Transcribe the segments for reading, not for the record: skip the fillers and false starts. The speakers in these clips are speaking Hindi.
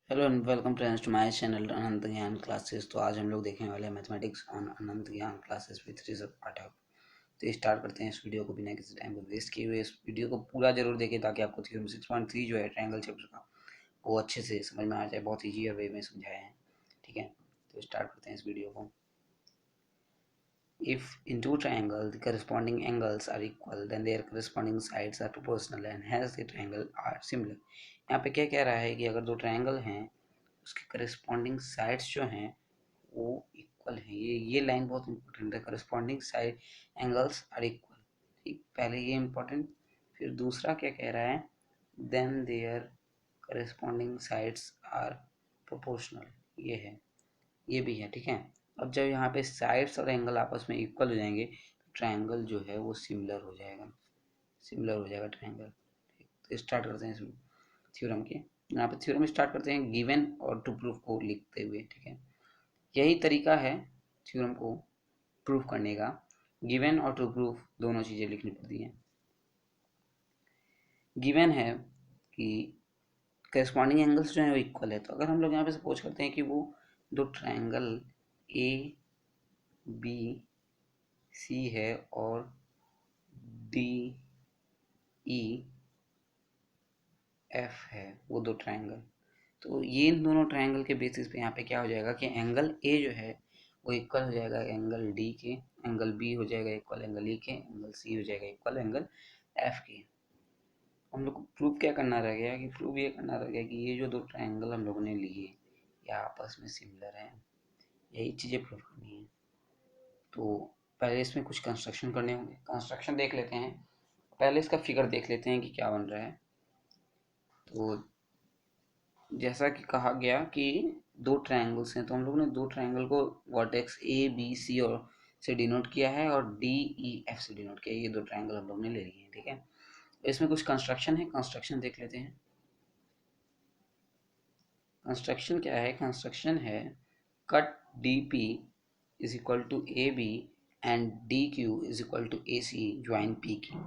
Hello and welcome friends to my channel Anant Gyan classes. तो आज हम लोग देखने वाले हैं mathematics on Anant Gyan classes with result part of. तो स्टार्ट करते हैं इस वीडियो को बिना किसी टाइम को वेस्ट किए हुए। इस वीडियो को पूरा जरूर देखें ताकि आपको थ्योरम 6.3 जो है ट्रायंगल चैप्टर का वो अच्छे से समझ में आ जाए। बहुत ईजी वे में समझाया है, ठीक है। तो स्टार्ट करते हैं इस वीडियो को। If in two triangles the corresponding angles are equal, then their corresponding sides are proportional and hence the triangle are similar। यहाँ पे क्या कह रहा है कि अगर दो ट्रायंगल हैं उसके करस्पॉन्डिंग साइड्स जो हैं वो इक्वल है। ये लाइन बहुत इंपॉर्टेंट है। Corresponding side angles are equal, ठीक। पहले ये इंपॉर्टेंट, फिर दूसरा क्या कह रहा है, then their corresponding sides are proportional. ये है, ये भी है, ठीक है। अब जब यहाँ पे साइड्स और एंगल आपस में इक्वल हो जाएंगे तो ट्रायंगल जो है वो सिमिलर हो जाएगा, सिमिलर हो जाएगा ट्रायंगल। तो स्टार्ट करते हैं इस थ्योरम के। यहाँ पे थ्योरम स्टार्ट करते हैं गिवन और टू प्रूफ को लिखते हुए, ठीक है। यही तरीका है थ्योरम को प्रूफ करने का। गिवन और टू प्रूफ दोनों चीज़ें लिखनी पड़ती हैं। गिवन है कि करस्पॉन्डिंग एंगल्स जो है वो इक्वल है। तो अगर हम लोग यहाँ पे सपोज करते हैं कि वो दो ट्रायंगल ए बी सी है और डी ई एफ है, वो दो ट्रायंगल। तो ये इन दोनों ट्रायंगल के बेसिस पे यहाँ पे क्या हो जाएगा कि एंगल ए जो है वो इक्वल हो जाएगा एंगल डी के, एंगल बी हो जाएगा इक्वल एंगल ई के, एंगल सी हो जाएगा इक्वल एंगल एफ के। हम लोग को प्रूव क्या करना रह गया कि प्रूव ये करना रह गया कि ये जो दो ट्रायंगल हम लोगों ने लिए ये आपस में सिमिलर है। यही चीज़ें प्रूव करनी है। तो पहले इसमें कुछ कंस्ट्रक्शन करने होंगे। कंस्ट्रक्शन देख लेते हैं। पहले इसका फिगर देख लेते हैं कि क्या बन रहा है। तो जैसा कि कहा गया कि दो ट्रायंगल्स हैं, तो हम लोग ने दो ट्रायंगल को वर्टेक्स ए बी सी और से डिनोट किया है और डी ई एफ से डिनोट किया है। ये दो ट्रायंगल हम लोग ने ले लिए हैं, ठीक है। इसमें कुछ कंस्ट्रक्शन है, कंस्ट्रक्शन देख लेते हैं। कंस्ट्रक्शन क्या है? कंस्ट्रक्शन है cut D P is equal to A B and D Q is equal to A C join P Q.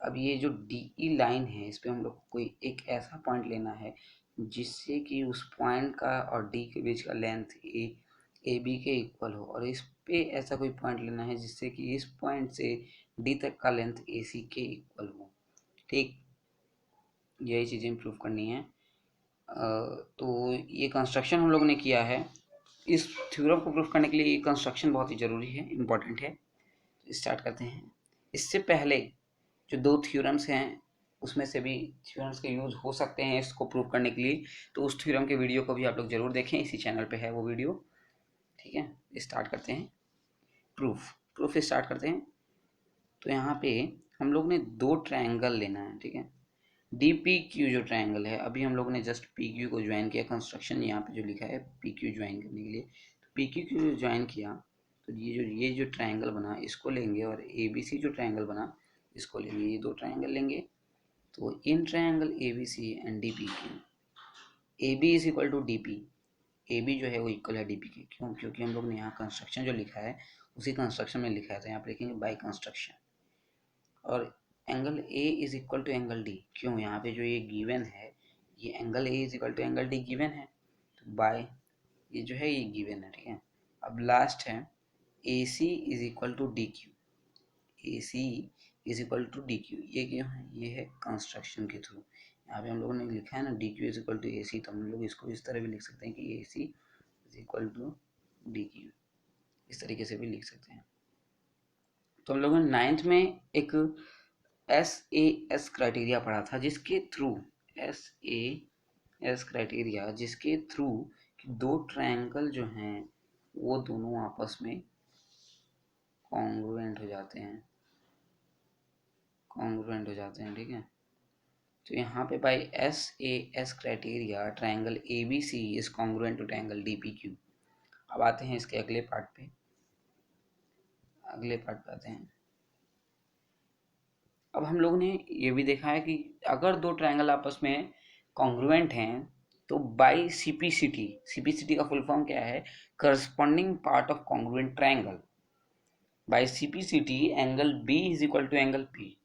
अब ये जो डी ई लाइन है इस पर हम लोग को कोई एक ऐसा पॉइंट लेना है जिससे कि उस पॉइंट का और डी के बीच का लेंथ ए बी के इक्वल हो, और इस पे ऐसा कोई पॉइंट लेना है जिससे कि इस पॉइंट से डी तक का लेंथ ए सी के इक्वल हो, ठीक। यही चीज़ें इम्प्रूव करनी है। तो ये कंस्ट्रक्शन हम लोग ने किया है। इस थ्योरम को प्रूफ करने के लिए ये कंस्ट्रक्शन बहुत ही ज़रूरी है, इम्पॉर्टेंट है। तो स्टार्ट करते हैं। इससे पहले जो दो थ्योरम्स हैं उसमें से भी थ्योरम्स के यूज़ हो सकते हैं इसको प्रूव करने के लिए, तो उस थ्योरम के वीडियो को भी आप लोग ज़रूर देखें, इसी चैनल पे है वो वीडियो, ठीक है। स्टार्ट करते हैं प्रूफ। प्रूफ स्टार्ट करते हैं। तो यहाँ पे हम लोग ने दो ट्रायंगल लेना है, ठीक है। डी पी क्यू जो ट्रायंगल है, अभी हम लोग ने जस्ट पी क्यू को ज्वाइन किया। कंस्ट्रक्शन यहाँ पे जो लिखा है पी क्यू ज्वाइन करने के लिए, तो पी क्यू को ज्वाइन किया तो ये जो ट्रायंगल बना इसको लेंगे और ए बी सी जो ट्रायंगल बना इसको लेंगे। ये दो ट्रायंगल लेंगे। तो इन triangle A B C and D P Q, A B is equal to D P. A B जो है वो इक्वल है डी पी के। क्यों? क्योंकि हम लोग ने यहाँ कंस्ट्रक्शन जो लिखा है उसी कंस्ट्रक्शन में लिखा है, तो यहाँ पे लिखेंगे बाई कंस्ट्रक्शन। और angle A is equal to angle D. क्यों? यहाँ पे जो ये गिवन है, ये angle A is equal to angle D given है, तो बाय ये जो है ये गिवन है, ठीक है। अब लास्ट है A C is equal to D Q. A C is equal to D Q, ये क्यों है? ये है कंस्ट्रक्शन के थ्रू। यहाँ पे हम लोगों ने लिखा है ना D Q is equal to A C, तो हम लोग इसको इस तरह भी लिख सकते हैं कि A C is equal to D Q, इस तरीके से भी लिख सकते हैं। तो हम लोगों ने नाइन्थ में एक SAS क्राइटेरिया पढ़ा था जिसके थ्रू SAS क्राइटेरिया जिसके थ्रू दो ट्रायंगल जो हैं वो दोनों आपस में कॉन्ग्रुएंट हो जाते हैं, कॉन्ग्रुएंट हो जाते हैं, ठीक है। तो यहाँ पे by SAS criteria triangle ABC is congruent to triangle DPQ। अब आते हैं इसके अगले पार्ट पे, अगले पार्ट पे आते हैं। अब हम लोग ने ये भी देखा है कि अगर दो ट्रायंगल आपस में कॉन्ग्रुएंट हैं तो बाई सीपीसीटी, सीपीसीटी का फुल फॉर्म क्या है? Corresponding part of congruent triangle. By CPCT angle B is equal to angle P.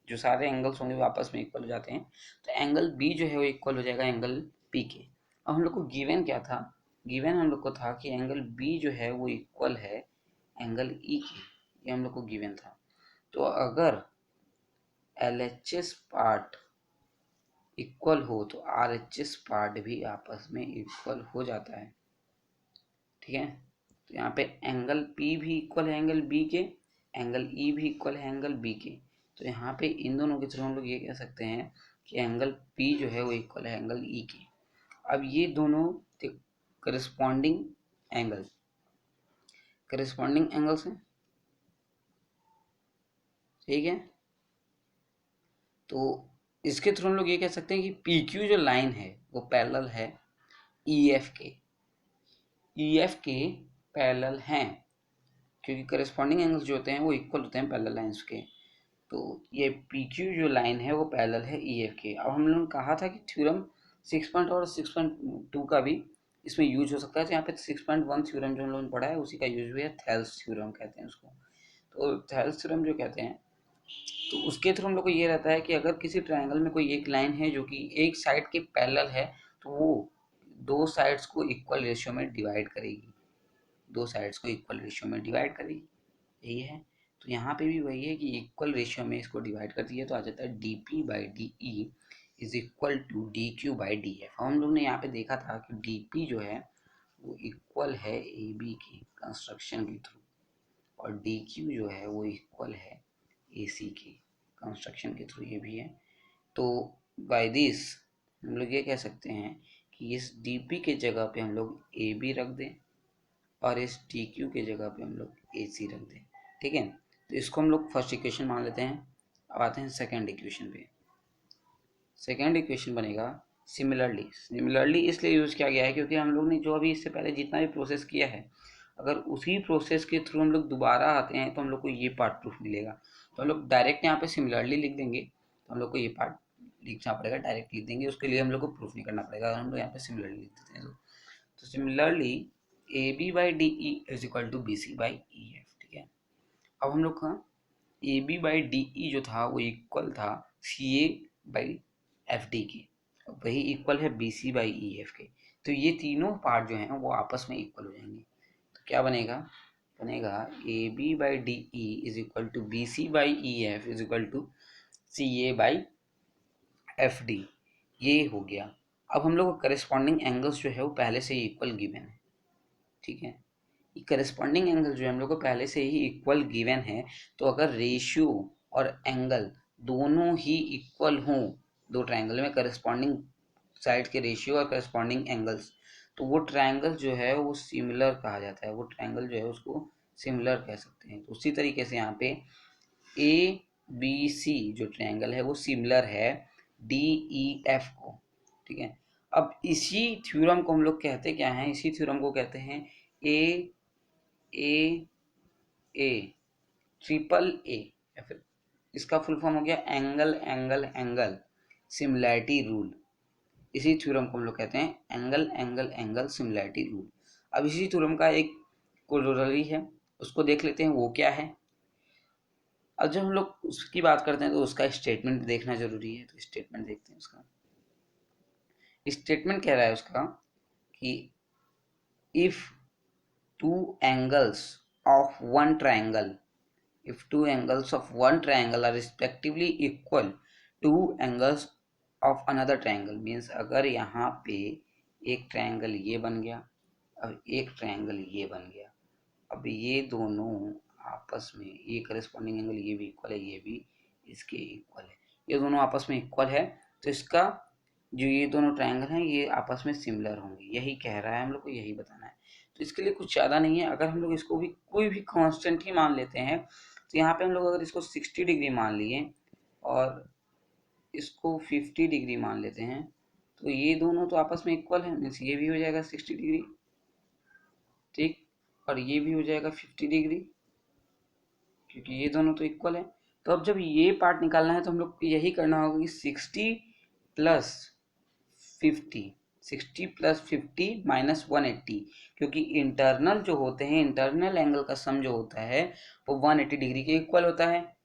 जो सारे एंगल्स होंगे वो आपस में इक्वल हो जाते हैं, तो एंगल बी जो है वो इक्वल हो जाएगा एंगल पी के। अब हम लोग को गिवन क्या था, गिवन हम लोग को था कि एंगल बी जो है वो इक्वल है एंगल ई के, ये हम लोग को गिवन था। तो अगर LHS पार्ट इक्वल हो तो RHS पार्ट भी आपस में इक्वल हो जाता है, ठीक है। तो यहाँ पे एंगल P भी इक्वल है एंगल B के, एंगल E भी इक्वल है एंगल B के। तो यहाँ पे इन दोनों के थ्रू हम लोग ये कह सकते हैं कि एंगल P जो है वो इक्वल है एंगल E के। अब ये दोनों करस्पॉन्डिंग एंगल्स हैं, ठीक है। तो इसके थ्रू हम लोग ये कह सकते हैं कि PQ जो लाइन है वो पैरेलल है EF के पैरेलल हैं, क्योंकि करस्पॉन्डिंग एंगल्स जो होते हैं वो इक्वल होते हैं पैरेलल लाइंस के। तो ये PQ जो लाइन है वो पैरेलल है EF के। अब हम लोगों ने कहा था कि थ्योरम 6 और 6.2 का भी इसमें यूज हो सकता है। तो यहाँ पे 6.1 थ्योरम जो हम लोगों ने पढ़ा है उसी का यूज हुआ है, थेल्स थ्योरम कहते हैं उसको। तो थेल्स थ्योरम जो कहते हैं, तो उसके थ्रू हम लोग को ये रहता है कि अगर किसी ट्रायंगल में कोई एक लाइन है जो कि एक साइड के पैरेलल है, तो वो दो साइड्स को इक्वल रेशियो में डिवाइड करेगी, यही है। तो यहाँ पे भी वही है कि इक्वल रेशियो में इसको डिवाइड कर दिया तो आ जाता है dP/dE is equal to dQ/dF। हम लोग ने यहाँ पे देखा था कि dP जो है वो इक्वल है AB के कंस्ट्रक्शन के थ्रू, और dQ जो है वो इक्वल है AC के कंस्ट्रक्शन के थ्रू, ये भी है। तो बाय दिस हम लोग ये कह सकते हैं कि इस dP के जगह पे हम लोग AB रख दें और इस dQ के जगह पे हम लोग AC रख दें, ठीक है। तो इसको हम लोग फर्स्ट इक्वेशन मान लेते हैं। अब आते हैं सेकेंड इक्वेशन पे। सेकेंड इक्वेशन बनेगा सिमिलरली इसलिए यूज़ किया गया है क्योंकि हम लोग ने जो अभी इससे पहले जितना भी प्रोसेस किया है, अगर उसी प्रोसेस के थ्रू हम लोग दोबारा आते हैं तो हम लोग को ये पार्ट प्रूफ मिलेगा। तो हम लोग डायरेक्ट यहाँ पे सिमिलरली लिख देंगे, तो हम लोग को ये पार्ट लिखना पड़ेगा, डायरेक्ट लिख देंगे, उसके लिए हम लोग को प्रूफ नहीं करना पड़ेगा। अगर हम लोग यहाँ पे सिमिलरली लिख देते हैं तो similarly AB/DE is equal to BC/EF, ठीक है। अब हम लोग का AB/DE जो था वो इक्वल था CA/FD के, वही इक्वल है BC/EF के। तो ये तीनों पार्ट जो हैं वो आपस में इक्वल हो जाएंगे। तो क्या बनेगा, AB/DE is equal to BC/EF is equal to CA/FD, ये हो गया। अब हम लोग करस्पॉन्डिंग एंगल्स जो है वो पहले से ही इक्वल गिवन है, ठीक है। करस्पॉन्डिंग एंगल जो है हम लोग को पहले से ही इक्वल गिवन है। तो अगर रेशियो और एंगल दोनों ही इक्वल हों, दो ट्रायंगल में करस्पॉन्डिंग साइड के रेशियो और करस्पॉन्डिंग एंगल्स, तो वो ट्रायंगल जो है वो सिमिलर कहा जाता है, वो ट्रायंगल जो है उसको सिमिलर कह सकते हैं। तो उसी तरीके से यहाँ पे ABC जो ट्रायंगल है वो सिमिलर है DEF को, ठीक है। अब इसी थ्योरम को हम लोग कहते क्या हैं, इसी थ्योरम को कहते हैं ए ट्रिपल ए, या फिर इसका फुल फॉर्म हो गया angle angle angle similarity rule. इसी थ्योरम को हम लोग कहते हैं angle angle angle similarity rule. अब इसी थ्योरम का एक कोरोलरी है, उसको देख लेते हैं वो क्या है। अब जब हम लोग उसकी बात करते हैं तो उसका स्टेटमेंट देखना जरूरी है, तो स्टेटमेंट देखते हैं उसका। स्टेटमेंट कह रहा है उसका कि if two angles of one triangle are respectively equal to angles of another triangle, means अगर यहाँ पे एक ट्रायंगल ये बन गया, अब एक ट्रायंगल ये बन गया, अब ये दोनों आपस में, ये करस्पॉन्डिंग एंगल ये भी इक्वल है, ये भी इसके इक्वल है, ये दोनों आपस में इक्वल है, तो इसका जो ये दोनों ट्रायंगल हैं ये आपस में सिमिलर होंगे, यही कह रहा है, हम लोग को यही बताना है। तो इसके लिए कुछ ज़्यादा नहीं है, अगर हम लोग इसको भी कोई भी कांस्टेंट ही मान लेते हैं, तो यहाँ पे हम लोग अगर इसको 60 डिग्री मान लिए और इसको 50 डिग्री मान लेते हैं, तो ये दोनों तो आपस में इक्वल है, मीन्स ये भी हो जाएगा 60 डिग्री, ठीक, और ये भी हो जाएगा 50 डिग्री, क्योंकि ये दोनों तो इक्वल है। तो अब जब ये पार्ट निकालना है तो हम लोग को यही करना होगा कि 60 प्लस 50 माइनस 180, क्योंकि इंटरनल जो होते हैं, इंटरनल एंगल का सम जो होता है वो 180 डिग्री के इक्वल होता है,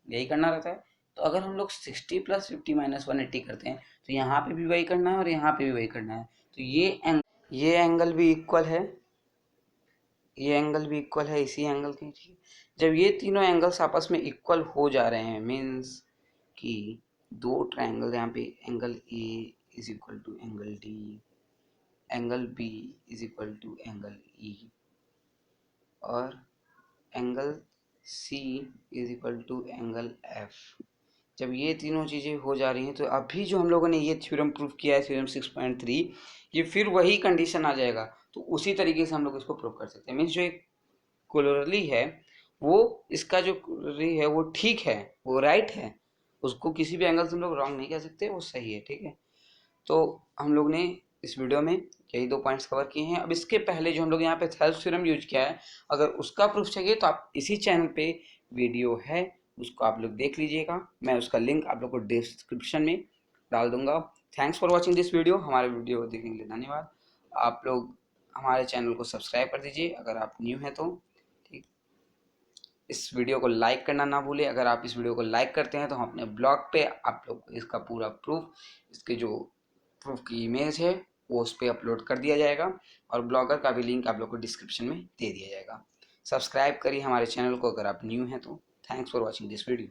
यही करना रहता है। तो अगर हम लोग 60 प्लस 50 माइनस 180 करते हैं तो यहाँ पे भी वही करना है और यहाँ पे भी वही करना है। तो ये एंगल भी इक्वल है, ये एंगल भी इक्वल है इसी एंगल के। जब ये तीनों एंगल्स आपस में इक्वल हो जा रहे हैं, मीन्स कि दो ट्रायंगल, यहाँ पे angle A is equal to angle D, angle B is equal to angle E, और angle C is equal to angle F. जब ये तीनों चीज़ें हो जा रही हैं तो अभी जो हम लोगों ने ये थ्योरम प्रूफ किया है, थ्योरम 6.3, ये फिर वही कंडीशन आ जाएगा। तो उसी तरीके से हम लोग इसको प्रूव कर सकते हैं। मीन्स जो एक कोलोरली है, वो इसका जो कोलोरली है वो ठीक है, वो राइट है, उसको किसी भी एंगल से हम लोग रॉन्ग नहीं कह सकते, वो सही है, ठीक है। तो हम लोग ने इस वीडियो में यही 2 पॉइंट्स कवर किए हैं। अब इसके पहले जो हम लोग यहाँ पे थेल्स थ्योरम यूज किया है, अगर उसका प्रूफ चाहिए तो आप इसी चैनल पे वीडियो है, उसको आप लोग देख लीजिएगा। मैं उसका लिंक आप लोग को डिस्क्रिप्शन में डाल दूंगा। Thanks for watching this video. हमारे वीडियो देखने के लिए धन्यवाद। आप लोग हमारे चैनल को सब्सक्राइब कर दीजिए अगर आप न्यू हैं तो, ठीक। इस वीडियो को लाइक करना ना भूलें। अगर आप इस वीडियो को लाइक करते हैं तो हम अपने ब्लॉग पे आप लोग इसका पूरा प्रूफ, इसके जो प्रूफ की इमेज है वो उस पर अपलोड कर दिया जाएगा, और ब्लॉगर का भी लिंक आप लोग को डिस्क्रिप्शन में दे दिया जाएगा। सब्सक्राइब करिए हमारे चैनल को अगर आप न्यू हैं तो। Thanks for watching this video.